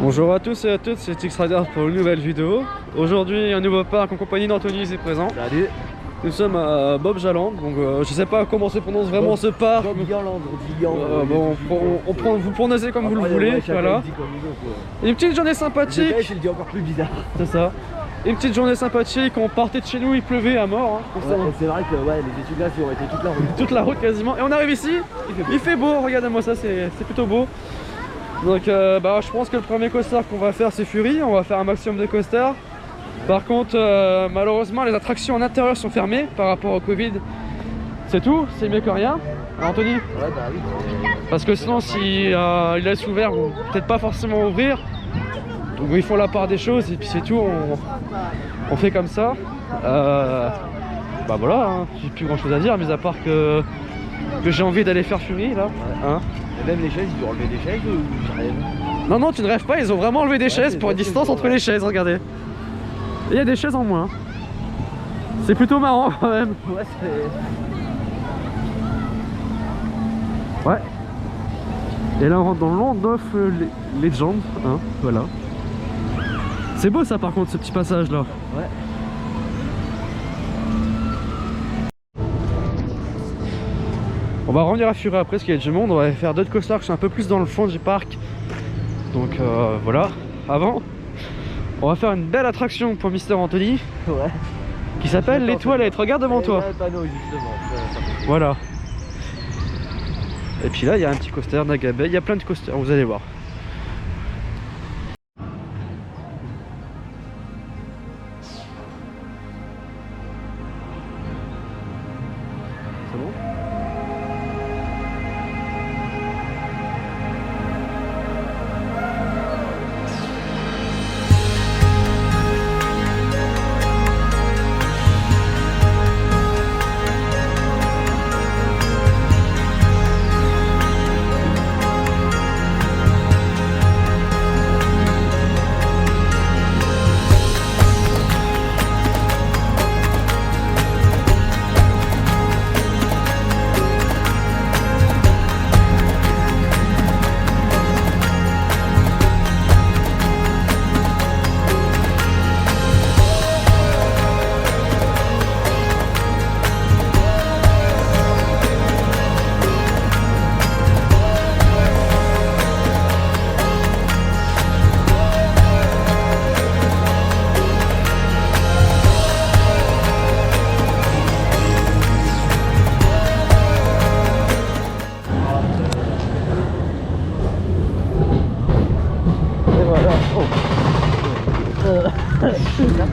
Bonjour à tous et à toutes, c'est X-Rider pour une nouvelle vidéo. Aujourd'hui, un nouveau parc en compagnie d'Anthony est présent. Salut. Nous sommes à Bob Jaland, donc je sais pas comment se prononce vraiment ce parc. Bob Jaland, bon, vous prononcez comme vous le voulez, ouais, voilà. Une petite journée sympathique. Je le dis encore plus bizarre. C'est ça. Une petite journée sympathique, on partait de chez nous, il pleuvait à mort. Hein, ouais, c'est vrai que ouais, les essuie-glaces ont été toute la route. Toute la route quasiment. Et on arrive ici, il fait beau, regardez-moi ça, c'est plutôt beau. Donc je pense que le premier coaster qu'on va faire c'est Fury, on va faire un maximum de coasters. Par contre malheureusement les attractions en intérieur sont fermées par rapport au Covid. C'est tout, c'est mieux que rien. Anthony? Ouais bah oui. Parce que sinon si il laisse ouvert, vont peut-être pas forcément ouvrir. Donc ils font la part des choses et puis c'est tout, on fait comme ça. Voilà, hein. J'ai plus grand chose à dire mis à part que j'ai envie d'aller faire Fury là. Ouais. Hein, et même les chaises, ils ont enlevé des chaises ou je rêve? Non, tu ne rêves pas, ils ont vraiment enlevé des chaises pour une distance entre les chaises, regardez. Et il y a des chaises en moins. C'est plutôt marrant quand même. Ouais, c'est... Ouais. Et là on rentre dans le Land of Legend, hein, voilà. C'est beau ça par contre, ce petit passage là. Ouais. On va revenir à Fury après parce qu'il y a du monde, on va faire d'autres coasters qui sont un peu plus dans le fond du parc. Donc voilà, avant, on va faire une belle attraction pour Mister Anthony. Ouais. Qui s'appelle les toilettes, regarde devant toi. Panneau, justement. Voilà. Et puis là il y a un petit coaster Nagabay, il y a plein de coasters, vous allez voir. C'est bon?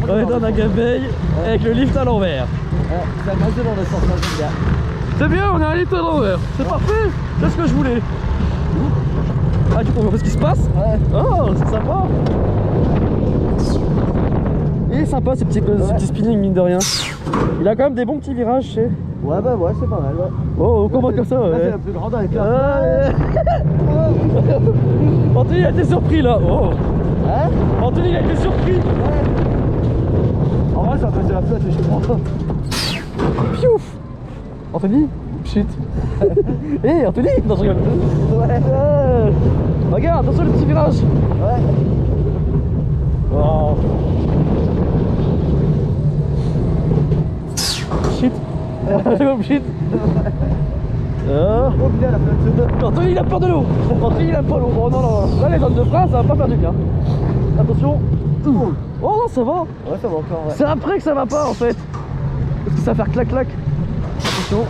On est dans Nagabay avec le lift à l'envers. Ça passe dans le sens là. C'est bien, on a un lift à l'envers. C'est parfait, c'est ce que je voulais. Ah, tu comprends ce qui se passe? Ouais. Oh, c'est sympa. Il est sympa ce petit spinning mine de rien. Il a quand même des bons petits virages, je sais. Ouais bah ouais, c'est pas mal, ouais. Oh, comment comme ça, ouais. C'est la plus grande avec la... Anthony a été surpris là. Oh. Hein? Anthony a été surpris. Ouais. En vrai ça faisait la flotte, je crois. Piouf. Anthony. Shit. Hé Anthony. Non je rigole. Ouais. Regarde, attention le petit virage. Ouais. Oh. Shit. Shit. Oh putain la flotte. Anthony il a peur de l'eau. Anthony il a peur de l'eau. Oh non. Là les zones de frein ça va pas faire du bien. Attention. Oh non ça va. Ouais ça va encore, ouais. C'est après que ça va pas en fait. Parce que ça va faire clac clac. Attention.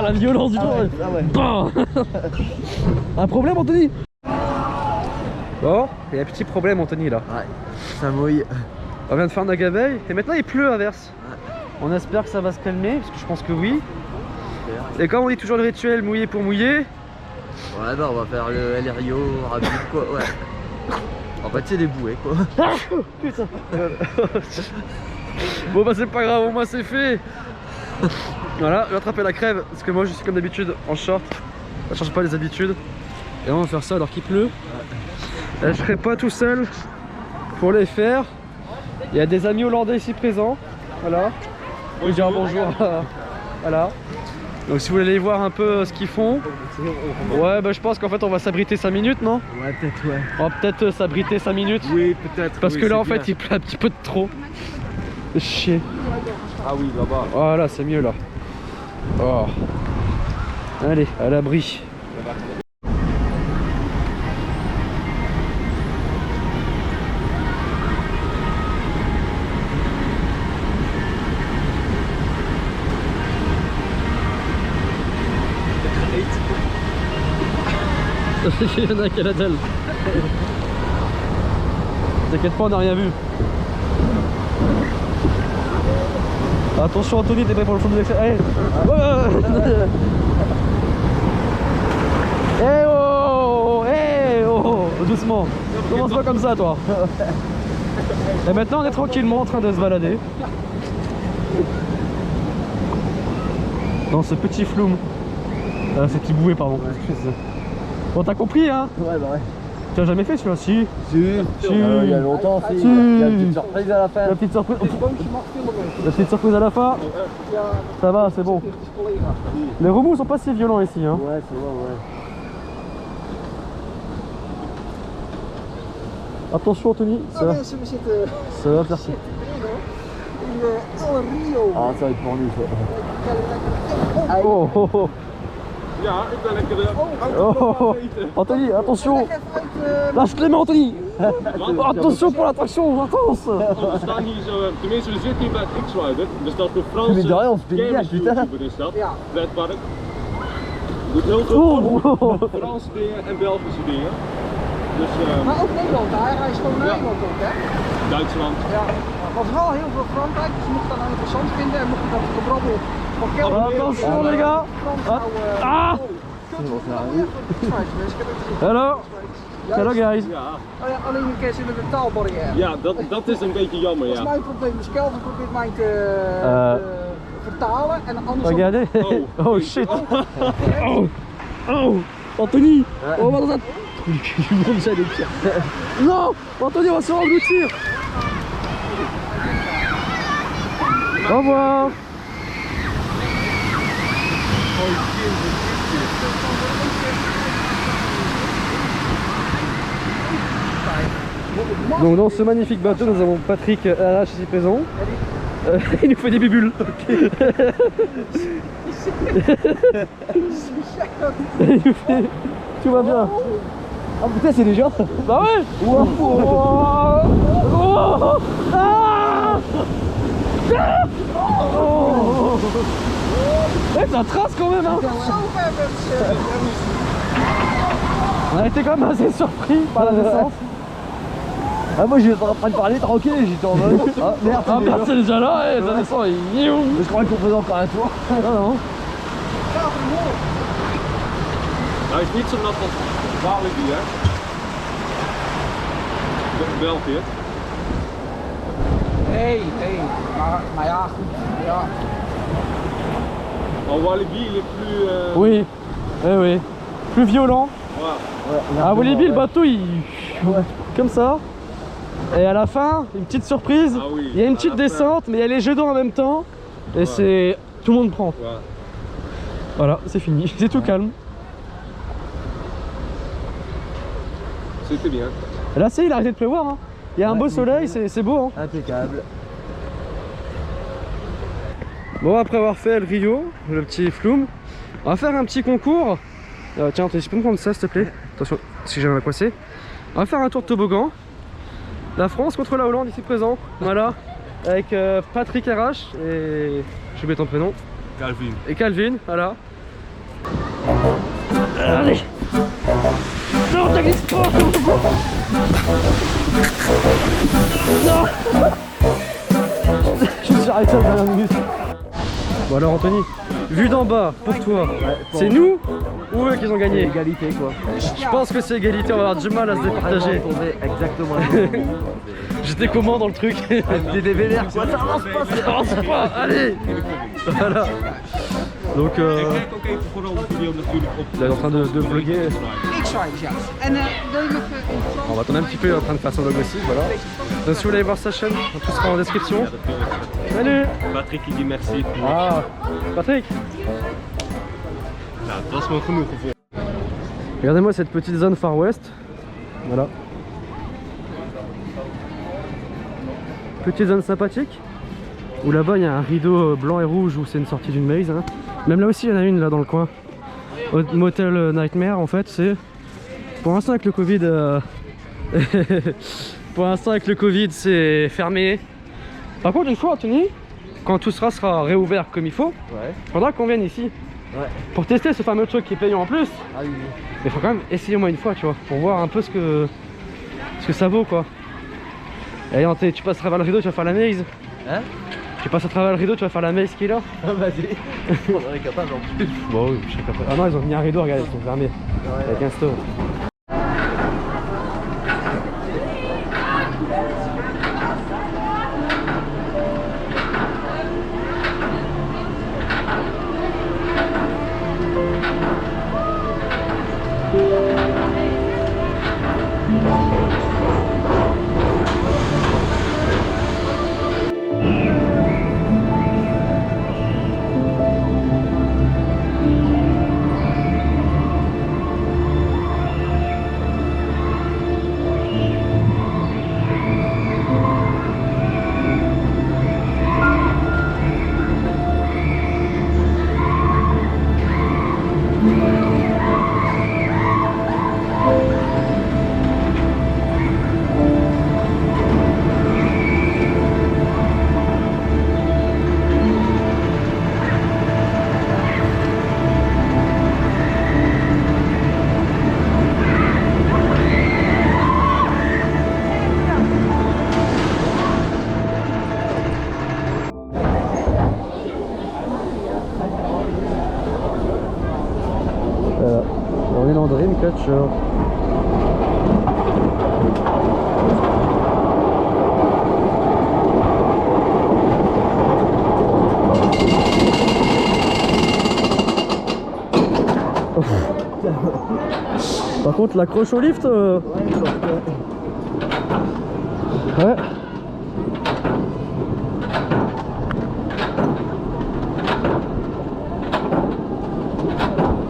La violence du tour. Un problème Anthony? Bon, il y a un petit problème Anthony là. Ouais, ça mouille. On vient de faire Nagabay et maintenant il pleut à verse. Ouais. On espère que ça va se calmer, parce que je pense que oui. Et comme on dit toujours le rituel mouiller pour mouiller. Ouais bah on va faire le El Rio rapide quoi, ouais. En fait c'est des bouées quoi. Putain. Bon bah c'est pas grave, au moins c'est fait. Voilà, je vais attraper la crève, parce que moi je suis comme d'habitude en short. Ça change pas les habitudes. Et on va faire ça alors qu'il pleut. Je serai pas tout seul pour les faire. Il y a des amis hollandais ici présents. Voilà. On va dire bonjour. Voilà. Donc si vous voulez aller voir un peu ce qu'ils font, ouais bah je pense qu'en fait on va s'abriter 5 minutes, non? Ouais, peut-être, ouais. On va peut-être s'abriter 5 minutes. Oui, peut-être. Parce oui, que là en c'est fait il pleut un petit peu de trop. Chier. Ah oui, là-bas. Voilà, c'est mieux là. Oh. Allez, à l'abri. Il y en a qui a la dalle. T'inquiète pas, on n'a rien vu. Attention Anthony, t'es prêt pour le fond de l'extérieur? Hey. Eh oh, eh oh, doucement. Commence pas comme ça toi. Et maintenant on est tranquillement en train de se balader dans ce petit floum. Ce petit bouée pardon. Ouais. Bon t'as compris hein? Ouais bah ouais. Tu as jamais fait celui-là? Si. Si. Il y a longtemps, si. Si. Il y a une petite surprise à la fin. La petite surprise. La petite surprise à la fin. Ça va, c'est bon. Les remous sont pas si violents ici hein. Ouais, c'est vrai, ouais. Attention Anthony, ça va. Ça va faire ça. Ah, ça va être pour nous ça. Oh oh oh. Ja, ik ben lekker Oh, oh, oh. Anthony, attention. Lâche les mains Anthony. Attention pour l'attraction, intense. Oh, we staan hier zo, tenminste we zitten hier bij het X-Rider, dus dat is de Franse Mais de rien, on se fait bien, putain. YouTuber is dat, pretpark. Doet heel veel Oh. Franse dingen en Belgische dingen. Dus Maar ook Nederland, hij reist gewoon naar Nederland op, hè? Duitsland. Ja, maar vooral heel veel Frankrijk, dus mocht je dat nou interessant vinden en mocht je dat gebrabbel van Kelvin Attention les gars. Ah. Hello. Hello guys. Ja, Alleen een keer zitten met de taalbarrière. ja dat is een beetje jammer, Dat is ja. mijn probleem, dus Kelvin probeert mij te vertalen en andersom. Regardez. Oh. Oh shit. Oh. Oh. Anthony. On va dans un... Non. Anthony, on va se faire engloutir. Au revoir. Donc dans ce magnifique bateau, nous avons Patrick RH ici présent. Il nous fait des bibules. Il nous fait... Tout va bien. Ah putain, c'est des gens. Bah ouais. Oh. Oh. Ah. Oh. Eh, ça trace quand même hein. Zo ver met ze. On a été quand même assez surpris par la descente. Ah, moi j'étais en train de parler tranquille, j'étais en mode. Ah merde, Ah bah c'est déjà là, et ça descend. Je croyais qu'on faisait encore un tour. Non non. Hij is niet zo nat als Walibi, hè? België. Nee, maar ja, goed. Ja. En Walibi il est plus... Oui, eh oui. Plus violent. Voilà. À Walibi, le bateau il... Comme ça. Et à la fin, une petite surprise. Ah oui, Il y a une à petite la fin. descente, mais il y a les jets d'eau en même temps. Et c'est... Tout le monde prend. Voilà. Voilà, c'est fini. C'est tout calme. C'était bien. Et là, c'est il a arrêté de pleuvoir. Hein. Il y a un beau soleil, c'est beau. Hein. Impeccable. Bon, après avoir fait le Rio, le petit flume, on va faire un petit concours. Tiens, tu peux me prendre ça s'il te plaît? Attention, si j'ai un coincé. On va faire un tour de toboggan. La France contre la Hollande ici présent. Voilà. Avec Patrick RH et... J'ai oublié ton prénom. Calvin. Et Calvin, voilà. Allez. Non, t'as glissé pas. Non. Je me suis arrêté à la dernière minute. Bon alors Anthony, vu d'en bas, pour toi, c'est nous ou eux qui ont gagné? Égalité quoi. Je pense que c'est égalité, on va avoir du mal à se départager. Exactement. J'étais comment dans le truc? Des vénères quoi. Ça avance pas, Ça avance pas, allez. Voilà. Donc Kijk ook even vooral de video natuurlijk op. il est en train de vlogger. X-Riders, ja. En wil je nog in On va attendre un petit peu, il est en train de faire son vlog aussi, voilà. Donc si vous voulez aller voir sa chaîne, tout sera en description. Salut. Patrick il dit merci. Ah, Patrick. Ja, het was me genoeg gevoel. Regardez-moi cette petite zone Far West. Voilà. Petite zone sympathique. Où là-bas il y a un rideau blanc et rouge où c'est une sortie d'une maze. Hein. Même là aussi il y en a une là dans le coin. Motel Nightmare en fait c'est. Pour l'instant avec le Covid. Pour l'instant avec le Covid c'est fermé. Par contre une fois Anthony, quand tout sera réouvert comme il faut, faudra qu'on vienne ici. Ouais. Pour tester ce fameux truc qui est payant en plus. Ah oui. Mais faut quand même essayer au moins une fois, tu vois, pour voir un peu ce que ça vaut, quoi. Et tu passes à travers le rideau, tu vas faire la maze. Hein? Tu passes à travers le rideau, tu vas faire la maze qui est là. Ah vas-y. On en est capable en plus. Bon oui, je suis capable. Ah non, ils ont mis un rideau, regarde, ils sont fermés. Ouais. Avec un stove. On est dans Dreamcatcher. Par contre l'accroche au lift ouais.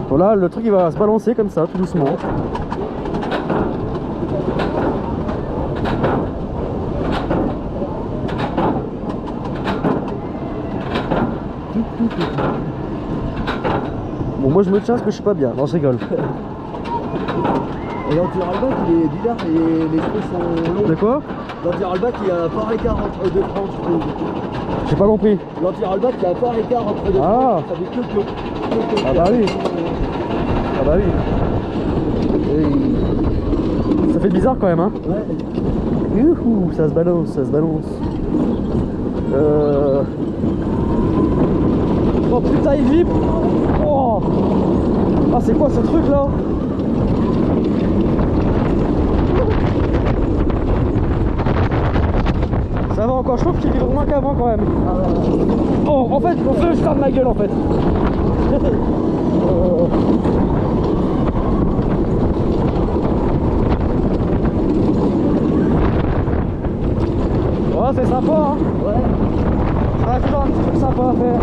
Voilà, le truc il va se balancer comme ça, tout doucement. Bon, moi je me tiens parce que je suis pas bien, non je rigole. Et l'anti-rollback il est bizarre, les trous sont longs. De quoi? L'anti-rollback il y a pas écart entre deux franges, je trouve. J'ai pas compris. L'anti-rollback il y a pas écart entre deux Ah. franges, ça fait que. Ah bah oui. Ah bah oui. Et ça fait bizarre quand même hein. Ouais. Youhou, ça se balance, ça se balance. Oh putain il vibre. Oh. Ah c'est quoi ce truc là? Ça va encore, je trouve qu'il vibre moins qu'avant quand même. Oh en fait, on fait je ferme ma gueule en fait. Oh c'est sympa hein. Ouais. Ah, toujours un petit truc sympa à faire.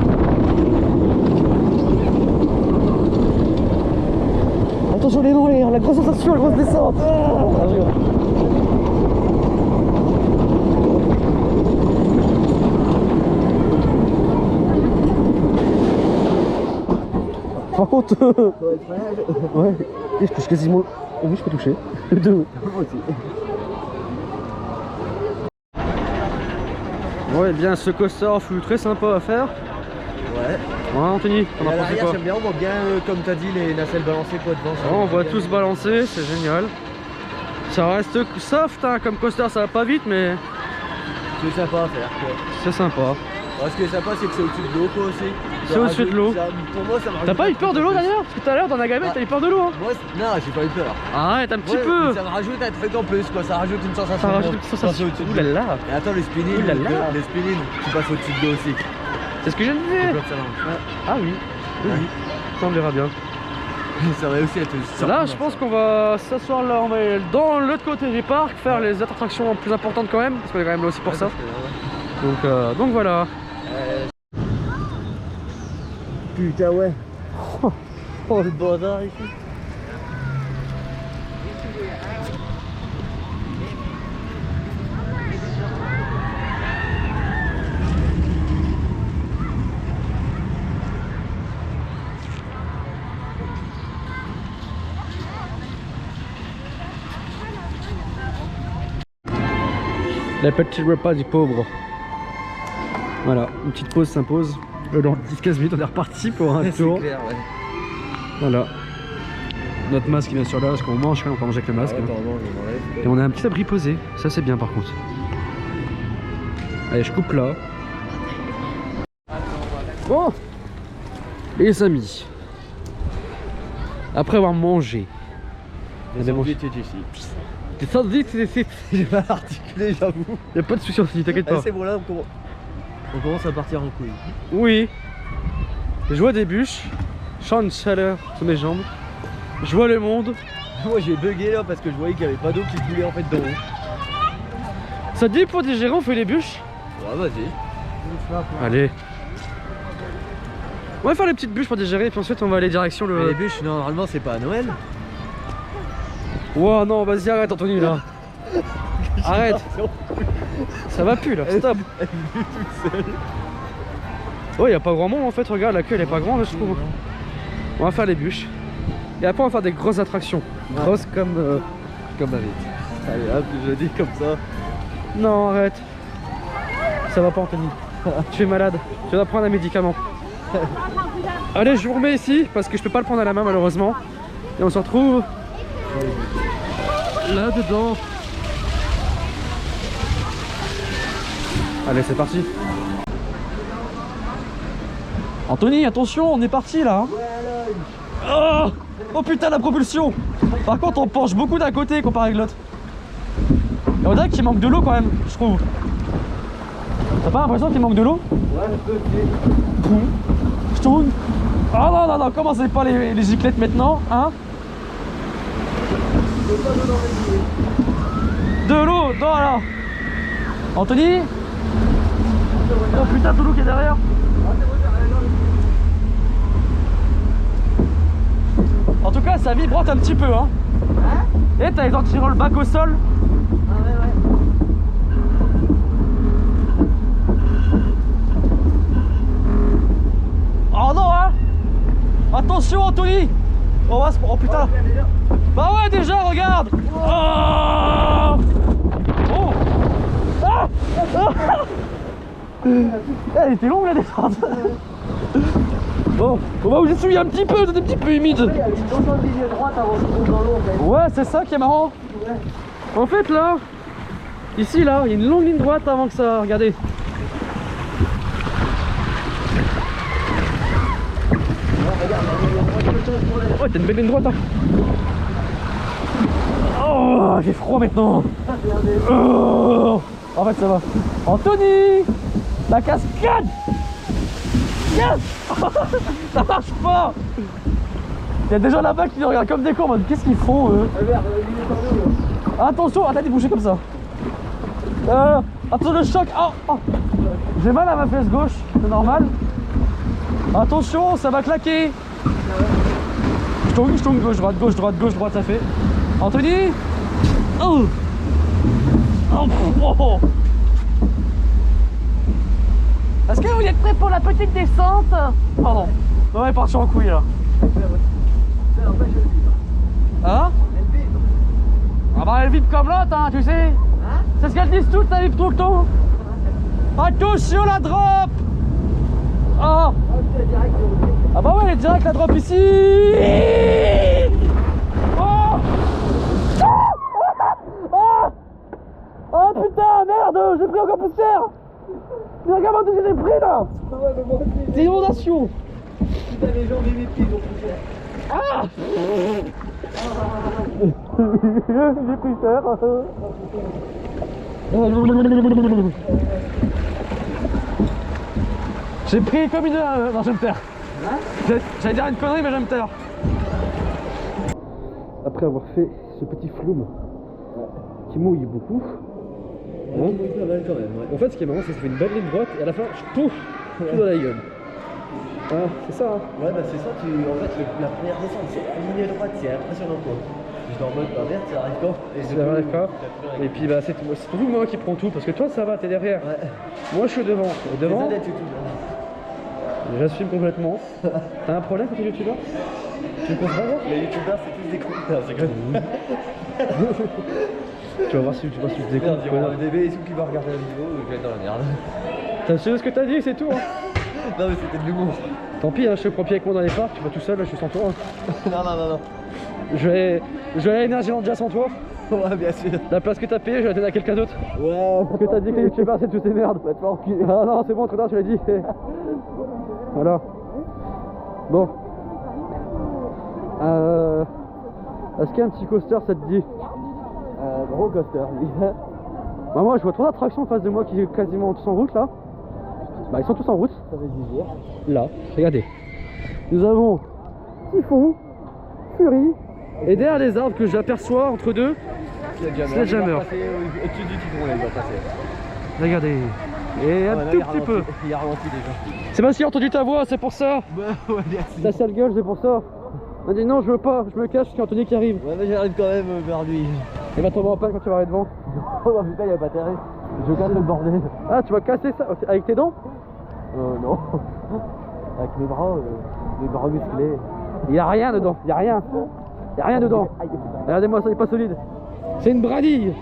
Attention les noms, la grosse sensation, la grosse descente. Ah, je rigole. Par contre, ouais, je touche quasiment. Oui, je peux toucher. Deux. Ouais, bien ce coaster fut très sympa à faire. Ouais. Ouais, Anthony, on en À pense l'arrière quoi? j'aime bien, on voit bien comme t'as dit les nacelles balancées quoi devant. Ça, Ouais, on voit bien. tous balancer, c'est génial. Ça reste soft hein, comme coaster, ça va pas vite mais C'est sympa à faire quoi. c'est sympa. Ce qui est sympa c'est que c'est au-dessus de l'eau quoi aussi. C'est au-dessus de l'eau. Pour moi ça me T'as pas eu peur de l'eau d'ailleurs? Parce que tout à l'heure dans la gamelle t'as eu peur de l'eau hein? Moi, non, j'ai pas eu peur. Arrête un petit Ouais, peu. ça me rajoute un truc en plus quoi, ça rajoute une sensation. Ça rajoute une petite sensation. Quand c'est au-dessus Ouh de là l'eau. là. Et attends, les spinnings, Ouh là là. les spinnings, tu passes au-dessus de l'eau aussi. C'est ce que je disais. Comme ça, non. Ah oui. Oui, oui. Ça on verra bien. Ça va aussi être Là je pense qu'on va s'asseoir là, on va aller dans l'autre côté du parc, faire les attractions plus importantes quand même, parce qu'on est quand même là aussi pour ça. Donc voilà. Putain ouais. Oh le bazar ici. Les petits repas du pauvre. Voilà, une petite pause s'impose. Dans 10-15 minutes, on est reparti pour un tour. C'est clair, ouais. Voilà. Notre masque bien sûr là, parce qu'on mange quand même, on peut manger avec le masque. Ah ouais, hein. pardon, je m'enlève. Et on a un petit abri posé, ça c'est bien par contre. Allez, je coupe là. Bon, les amis, après avoir mangé, Les envies étaient ici. t'es sans dire que c'est. J'ai mal articulé, j'avoue. Y'a pas de soucis, t'inquiète pas. Allez, c'est bon là, on commence à partir en couille. Oui, je vois des bûches, je sens une chaleur sous mes jambes, je vois le monde. Moi j'ai bugué là parce que je voyais qu'il n'y avait pas d'eau qui coulait en fait d'en haut. Ça te dit pour digérer, on fait les bûches? Ouais, vas-y. Allez. On va faire les petites bûches pour digérer, et puis ensuite on va aller direction Mais le. les bûches, normalement, c'est pas à Noël. Wow, non, vas-y, arrête, Anthony là. Arrête. Ça va plus là, stop. Ouais, y a pas grand monde en fait, regarde, la queue elle est pas grande, je trouve. On va faire les bûches. Et après, on va faire des grosses attractions. Grosses comme. Comme ma vie. Allez, hop, je dis comme ça. Non, arrête. Ça va pas, Anthony. Tu es malade. Tu dois prendre un médicament. Allez, je vous remets ici parce que je peux pas le prendre à la main malheureusement. Et on se retrouve là dedans. Allez, c'est parti. Anthony, attention, on est parti là. Oh, oh putain, la propulsion. Par contre, on penche beaucoup d'un côté comparé avec l'autre. Et on dirait qu'il manque de l'eau quand même, je trouve. T'as pas l'impression qu'il manque de l'eau? Ouais, je peux. Je tourne. Ah non, non, non, commencez pas les giclettes maintenant, hein? De l'eau, non là. Anthony? Oh putain, de l'eau qui est derrière. En tout cas, ça vibrote un petit peu, hein? Et t'as les anti-rolls back au sol. Ah ouais, ouais. Oh non, hein? Attention, Anthony! On va se. Oh putain! Bah ouais, déjà, regarde! Oh! Oh! Ah! Elle était longue la descente! Bon, on va vous essuyer un petit peu, c'est un petit peu humide! Il y a une grande ligne droite avant de tomber dans l'eau en fait. Ouais, c'est ça qui est marrant! En fait, là, ici, là, il y a une longue ligne droite avant que ça. Regardez! Oh, t'as une belle ligne droite, hein. Oh, j'ai froid maintenant. Oh, en fait, ça va. Anthony, la cascade. Yes. Ça marche pas. Il y a des gens là-bas qui nous regardent comme des cons. Qu'est-ce qu'ils font eux? Attention, arrête de bouger comme ça. Attention le choc. Oh, oh. J'ai mal à ma fesse gauche, c'est normal. Attention, ça va claquer. Je tourne, gauche, droite, ça fait. Anthony. Oh. Oh, oh, oh. Est-ce que vous êtes prêts pour la petite descente? Pardon. On est parti en couille là. Hein? Ah bah elle vibre comme l'autre, hein, tu sais. C'est ce qu'elles disent toutes, ça vibre tout le temps. Attention la drop. Oh. Ah bah ouais, elle est direct la drop ici. Oh. Oh putain, merde, j'ai pris encore plus cher. Mais regarde tout ce que j'ai pris là. C'est inondation. Putain, les gens des pieds ont pris cher. Ah. J'ai pris cher. J'ai pris comme une... non, je vais me taire. J'allais dire une connerie, mais je vais me taire. Après avoir fait ce petit flume qui mouille beaucoup, Bon. Pas mal quand même, ouais. en fait ce qui est marrant c'est que ça fait une belle ligne droite et à la fin je pouf tout dans la gueule. Ouais, c'est ça. Hein. Ouais, bah c'est ça, en fait, la première descente, c'est la ligne droite, c'est impressionnant quoi. J'étais en mode, bah merde, ça arrive quand? Ça arrive quand? Et puis bah c'est toujours moi qui prends tout, parce que toi ça va, t'es derrière. Ouais. Moi je suis devant. Et devant, C'est ça d'être youtubeur. j'assume complètement. T'as un problème quand t'es youtubeur? Tu me penses pas? Les youtubeurs, c'est tous des cons. Non, c'est comme. Tu vas voir si tu te Merde, découvres. il y aura un bébé et tout qui va regarder la vidéo, je vais être dans la merde. T'as su ce que t'as dit, c'est tout. Hein. Non, mais c'était de l'humour. Tant pis, hein, je te prends pied avec moi dans les parcs, tu vas tout seul, là je suis sans toi. Hein. Non. Je vais à Énergie Ninja sans toi. Ouais, bien sûr. La place que t'as payée, je vais la donner à quelqu'un d'autre. Ouais, Parce que t'as dit que les youtubeurs c'est toutes ces merdes. va te faire enculer. Ah non, c'est bon, trop tard, je l'ai dit. Voilà. Bon. Est-ce qu'il y a un petit coaster, ça te dit? Gros coaster, lui. Bah moi je vois 3 attractions en face de moi qui sont quasiment tous en route là. Bah ils sont tous en route. Ça veut dire. Là, regardez. Nous avons Typhon, Fury, et derrière les arbres que j'aperçois entre deux, Sledgehammer. Au-dessus du typhon, là, il va passer. Regardez. Et un tout petit peu. Il a ralenti déjà. C'est parce qu'il a entendu ta voix, c'est pour ça. Ouais, merci. Ta sale gueule, c'est pour ça. On a dit non, je veux pas, je me cache, c'est Anthony qui arrive. Ouais, mais j'arrive quand même vers lui. Il va tomber en panne quand tu vas arriver devant. Oh bah putain, il a pas terré. Je casse le bordel. Ah, tu vas casser ça avec tes dents? Non. Avec mes bras musclés. Il y a rien dedans, il y a rien. Il y a rien dedans. Regardez-moi ça, il est pas solide. C'est une bradille.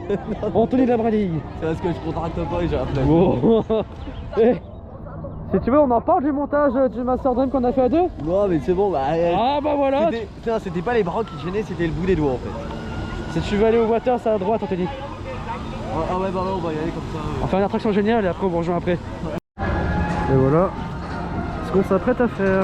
Anthony de la bradille. C'est parce que je contracte pas et j'ai un flemme. Oh. Eh, si tu veux, on en parle du montage du Master Dream qu'on a fait à deux? Non, mais c'est bon, bah. Ah bah voilà. C'était pas les bras qui gênaient, c'était le bout des doigts en fait. Si tu veux aller au water, c'est à droite, Anthony. Ah ouais, bah là, on va y aller comme ça. On va faire une attraction géniale et après on vous rejoint après. Et voilà ce qu'on s'apprête à faire.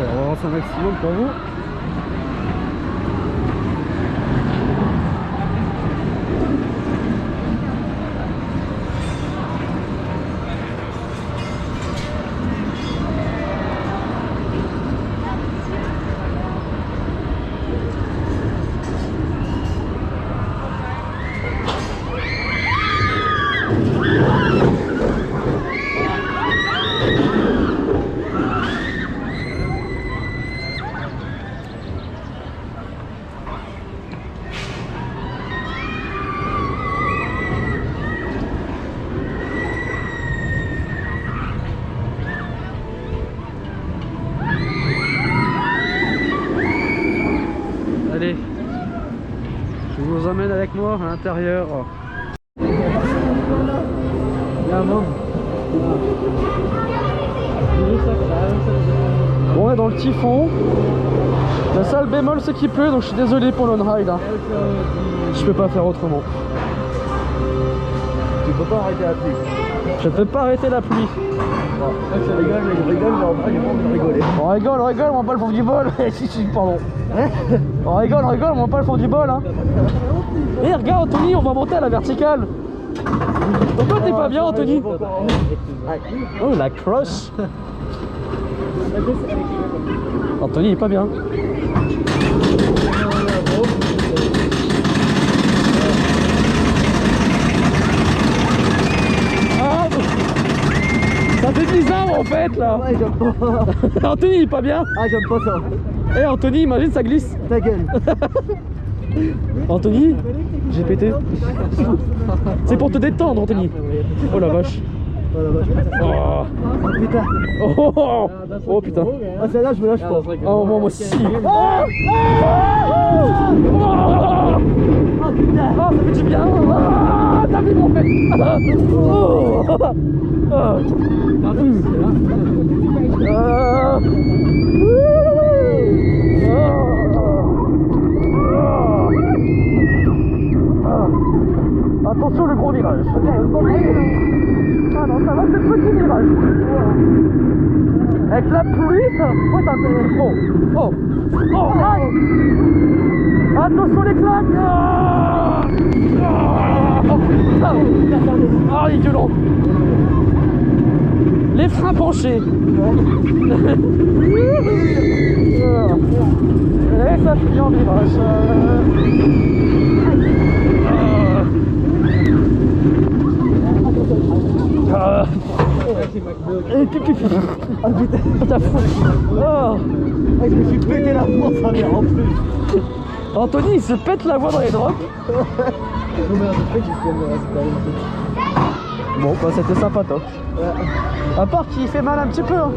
Alors, on va avancer un maximum pour vous. Allez, je vous emmène avec moi à l'intérieur. Bon, on est dans le Typhon. La seule bémol c'est qu'il pleut, donc je suis désolé pour l'on-ride. Hein. Je peux pas faire autrement. Tu peux pas arrêter la pluie. Je ne peux pas arrêter la pluie. Je rigole, mais en vrai, j'ai pas envie de rigoler. On rigole, on voit pas le fond du bol. Si, pardon. On rigole, on voit pas le fond du bol. Hein. Et regarde, Anthony, on va monter à la verticale. Pourquoi t'es pas bien, Anthony? Oh, la crush. Anthony il est pas bien. Ah, ça fait bizarre en fait là. Ouais, j'aime pas. Anthony il est pas bien. Ah, j'aime pas ça. Eh Anthony, imagine ça glisse. Ta gueule. Anthony, j'ai pété. C'est pour te détendre Anthony. Oh la vache. Oh, Oh putain. oh putain. Ah, celle-là, je me lâche pas. Oh moi aussi. Oh putain. Oh, ça fait du bien. Ah, t'as vu mon fait. Oh. Attention le gros virage. Ah non, ça va, c'est le petit virage. Avec la pluie, ça fouette un peu. Oh, aïe. Attention les claques. Ah, il est violent. Les freins frein penché. Et ça finit en virage. Et pipi. Ah putain, t'as fou. Oh. Je me suis pété la voix, ça mère en plus. Anthony il se pète la voix dans les drops. Bon bah c'était sympatoche. Ouais. À part qu'il fait mal un petit peu hein.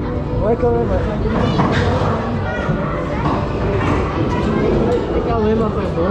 Ouais quand même, ouais. C'est quand même un peu bon,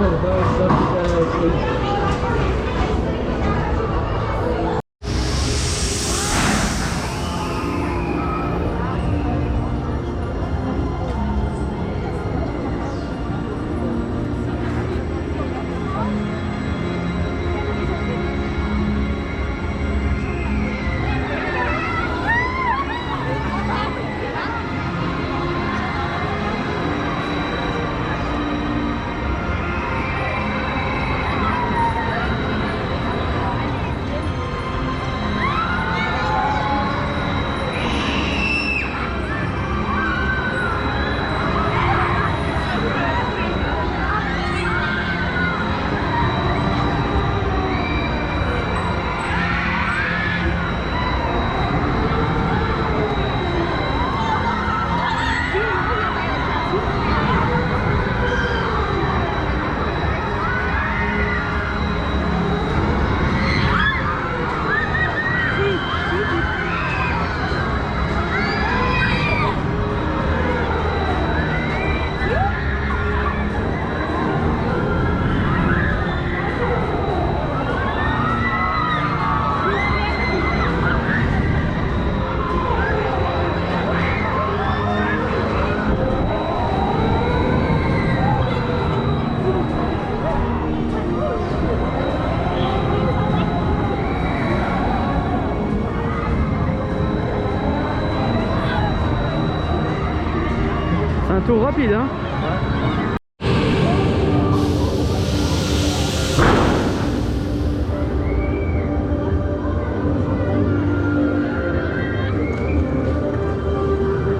C'est un tour rapide hein.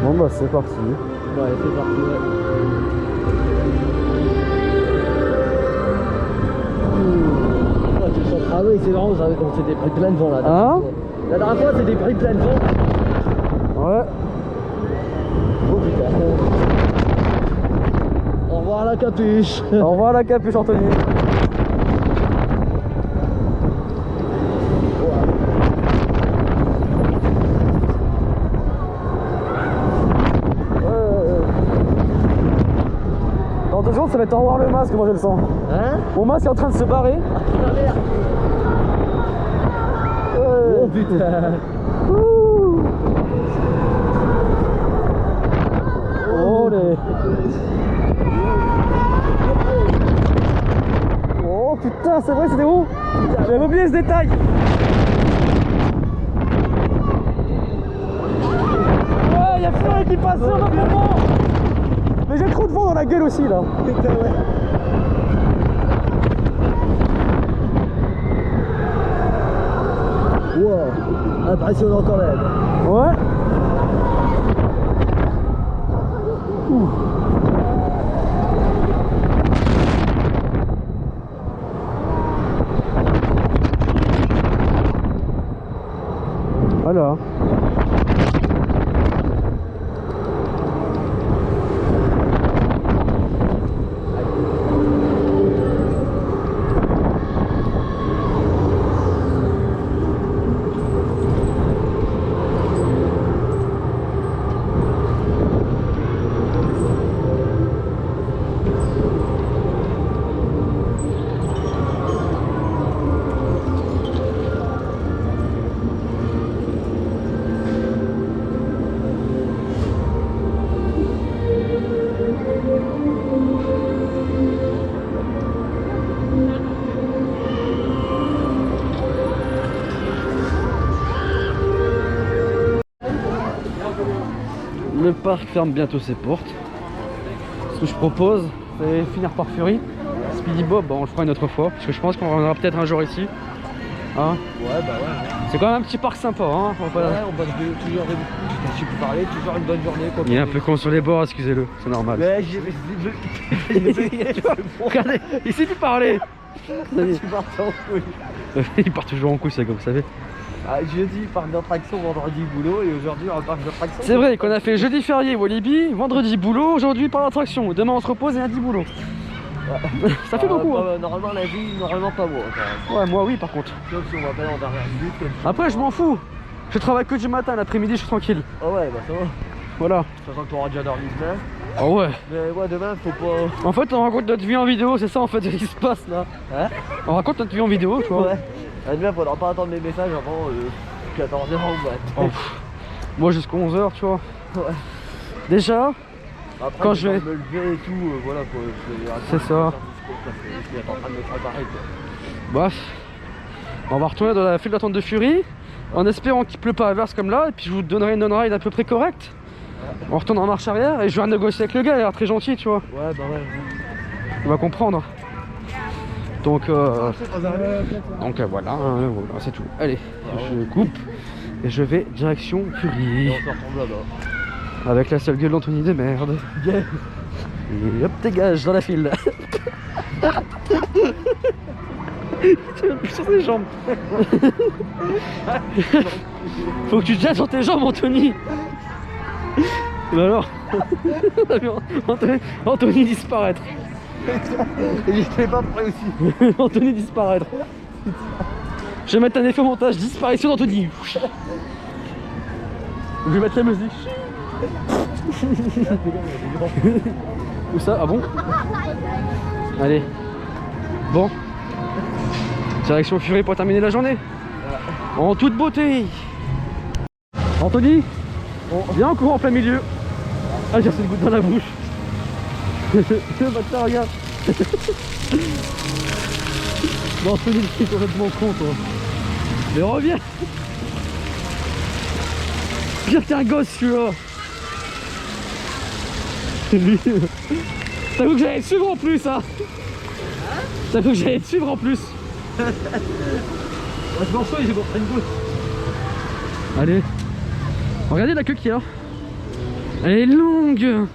Bon bah c'est parti. Ouais, c'est parti, ouais. Ah oui, c'est marrant, on s'était pris plein de vent là. Hein? La dernière fois, c'était pris plein de vent. Ouais. Oh putain. Au revoir la capuche. Au revoir la capuche Anthony. Dans 2 secondes ça va être au revoir le masque, moi je le sens. Hein? Mon masque est en train de se barrer. Ah merde. Oh putain. Ouh. Oh les... Oh putain c'est vrai c'était où? J'avais oublié ce détail. Ouais y'a Fleury qui passe sur le moment. Mais j'ai trop de vent dans la gueule aussi là. Putain, ouais. Wow, impressionnant quand même. Ouais. Ouh. Voilà. Le parc ferme bientôt ses portes. Ce que je propose, c'est finir par Fury. Speedy Bob, bon, on le fera une autre fois, parce que je pense qu'on reviendra peut-être un jour ici. Hein? Ouais, bah ouais. C'est quand même un petit parc sympa, hein? On va pas- Ouais, on passe toujours des coups. Je peux parler, toujours une bonne journée. Quoi. Il est un peu con sur les bords, excusez-le, c'est normal. Mais Regardez, il sait plus parler. Tu pars en couille. Il part toujours en couille, ça, comme vous savez. Ah, jeudi, parc d'attraction, vendredi, boulot. Et aujourd'hui, un parc d'attraction. C'est vrai qu'on a fait jeudi férié Walibi, vendredi boulot, aujourd'hui par l'attraction. Demain on se repose et lundi boulot. Ça fait beaucoup. Hein. Normalement, la vie, normalement pas moi. Ouais, moi oui, par contre. Sauf si on m'appelle en dernière minute. Comme ça. Après, je m'en fous. Je travaille que du matin, l'après-midi, je suis tranquille. Ah ouais, bah ça va. Voilà. Sachant que tu auras déjà dormi demain. Ah ouais. Mais ouais, demain, faut pas. En fait, on raconte notre vie en vidéo, c'est ça en fait ce qui se passe là. Hein? On raconte notre vie en vidéo, tu vois. Ouais. Demain, faudra pas attendre les messages avant 14h au matin. Oh, pff. Moi jusqu'à 11h, tu vois. Ouais. Déjà, Après, quand je vais. me lever et tout, voilà quoi. C'est ça. Je suis en train de me préparer quoi. Bah, on va retourner dans la file d'attente de Fury en espérant qu'il pleut pas à verse comme là, et puis je vous donnerai une on-ride à peu près correcte. On retourne en marche arrière et je vais négocier avec le gars, il a l'air très gentil, tu vois. Ouais, bah ouais. Il va comprendre. Donc voilà, voilà, c'est tout. Allez, je coupe et je vais direction Fury. Et on se retrouve là-bas. Avec la seule gueule d'Anthony de merde. Et hop, dégage dans la file. Tu vas plus sur tes jambes. Faut que tu te jettes sur tes jambes, Anthony. Bah alors, on a vu Anthony disparaître. J'étais pas prêt aussi. Anthony disparaître. Je vais mettre un effet montage, disparition d'Anthony. Je vais mettre la musique. Où ça? Ah bon? Allez. Bon. Direction Fury pour terminer la journée. En toute beauté. Anthony, viens en courant en plein milieu. Ah, j'ai reçu une goutte dans la bouche. Le bâtard, regarde. Bon, Anthony, c'est complètement con, toi. Mais reviens. Pire qu'un gosse, celui-là. Lui. T'as vu que j'allais te suivre en plus, hein? T'as vu que j'allais te suivre en plus? Je m'en fous, j'ai montré une goutte. Allez. Regardez la queue qu'il y a. Elle est longue.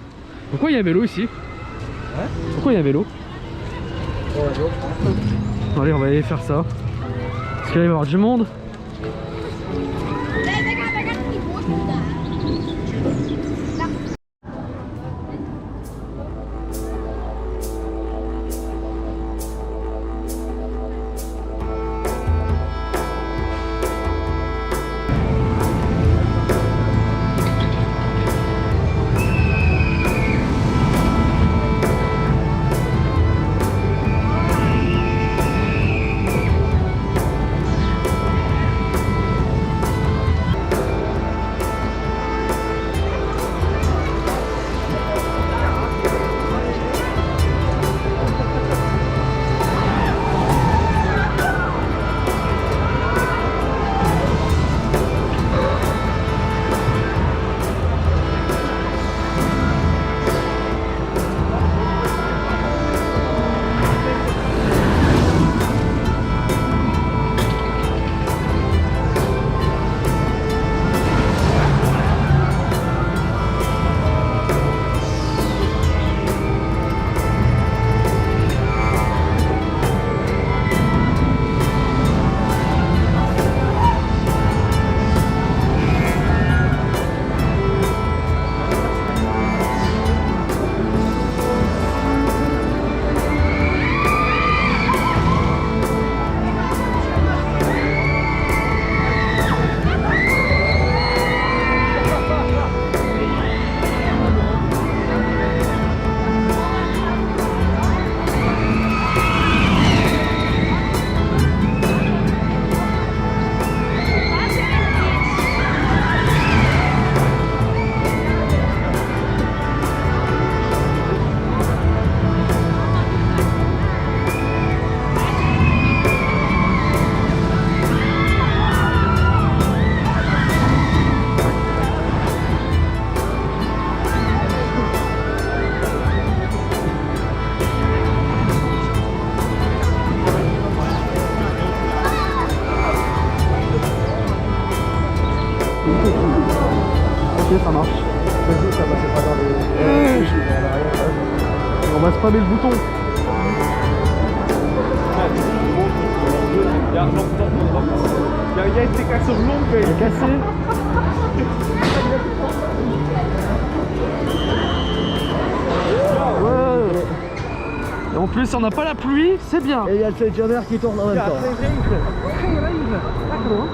Pourquoi il y a un vélo ici? Pourquoi il y a un vélo? Allez, on va aller faire ça. Parce qu'il va y avoir du monde. Ok, ça marche. Vas-y, ça va, c'est pas dans les. On va spammer le bouton. Ja, jij stikt echt zo'n lomp Il est cassé. Ouais. Et en plus, on n'a pas la pluie, c'est bien. Et il y a le sélectionneur qui tourne en même temps. Geen regen. Lekker hoor.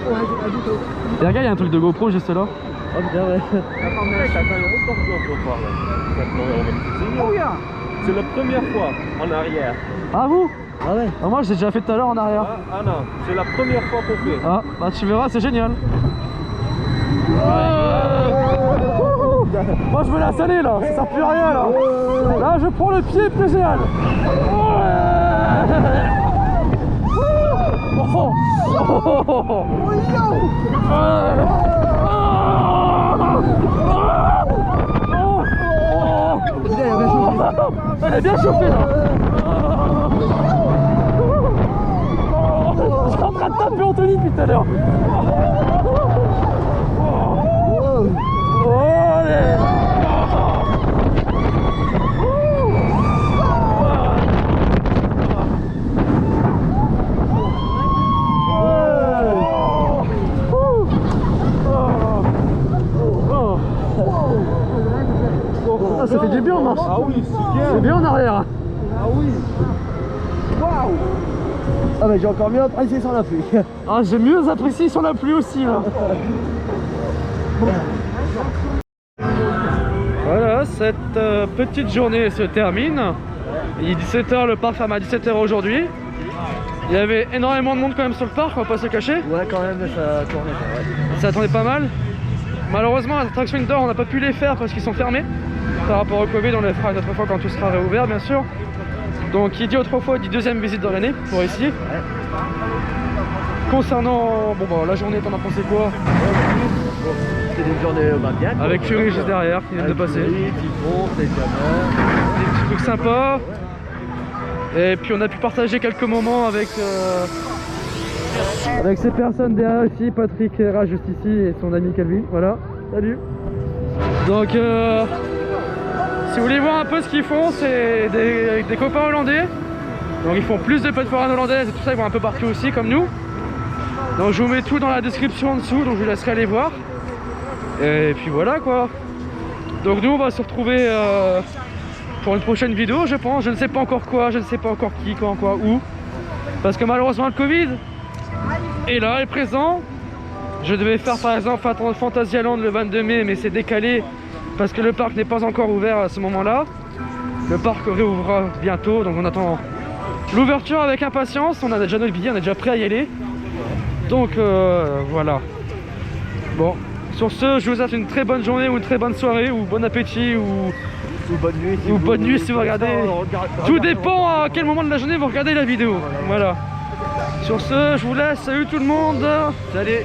Oh, hij doet ook. Et regarde, il y a un truc de GoPro juste là. Oh putain, ouais. Kijk, daar kan je ook nog door vallen. Dat is nog wel wat te zien. Oh ja. C'est la première fois en arrière. Ah vous? Ah ouais. Ah, moi, j'ai déjà fait tout à l'heure en arrière. Ah non, c'est la première fois qu'on fait. Ah, bah tu verras, c'est génial. Moi je veux la saler là, ça sert plus à rien là. Là je prends le pied, plus génial. Elle est bien chauffée là. Je suis en train de taper Anthony depuis tout à l'heure. Ah, ça fait du bien en marche. Ah oui, c'est bien. C'est bien en arrière. Ah oui. Wauw. Ah mais j'ai encore mieux apprécié sans la pluie. Ah, j'ai mieux apprécié sur la pluie aussi là. Voilà, cette petite journée se termine. Il est 17h, le parc ferme à 17h aujourd'hui. Il y avait énormément de monde quand même sur le parc, on va pas se cacher. Ouais quand même ça tournait pas, ouais. Ça attendait pas mal. Malheureusement, les attractions indoor, on n'a pas pu les faire parce qu'ils sont fermés. Par rapport au Covid, on les fera une autre fois quand tout sera réouvert, bien sûr. Donc, qui dit autrefois, dit deuxième visite dans l'année pour ici. Ouais. Concernant bon, bah, la journée, t'en as pensé quoi? C'était une journée bien. Avec Fury juste derrière qui vient de passer. Typhon, sélectionneur. Des petits trucs sympas. Et puis on a pu partager quelques moments avec ces personnes derrière aussi, Patrick Hera juste ici et son ami Calvin, voilà, salut. Donc si vous voulez voir un peu ce qu'ils font, c'est des copains hollandais. Donc ils font plus de plateformes hollandaises et tout ça, ils vont un peu partout aussi comme nous. Donc je vous mets tout dans la description en dessous, donc je vous laisserai aller voir. Et puis voilà quoi. Donc nous on va se retrouver pour une prochaine vidéo je pense, je ne sais pas encore quoi, je ne sais pas encore qui, quand, quoi, où. Parce que malheureusement le Covid est là, est présent. Je devais faire par exemple Fantasyland le 22 mai mais c'est décalé parce que le parc n'est pas encore ouvert à ce moment-là. Le parc réouvrira bientôt donc on attend l'ouverture avec impatience. On a déjà notre billet, on est déjà prêt à y aller. Donc voilà. Bon, sur ce, je vous souhaite une très bonne journée ou une très bonne soirée ou bon appétit ou bonne nuit si vous regardez. Tout dépend à quel moment de la journée vous regardez la vidéo. Voilà. Sur ce, je vous laisse. Salut tout le monde. Salut.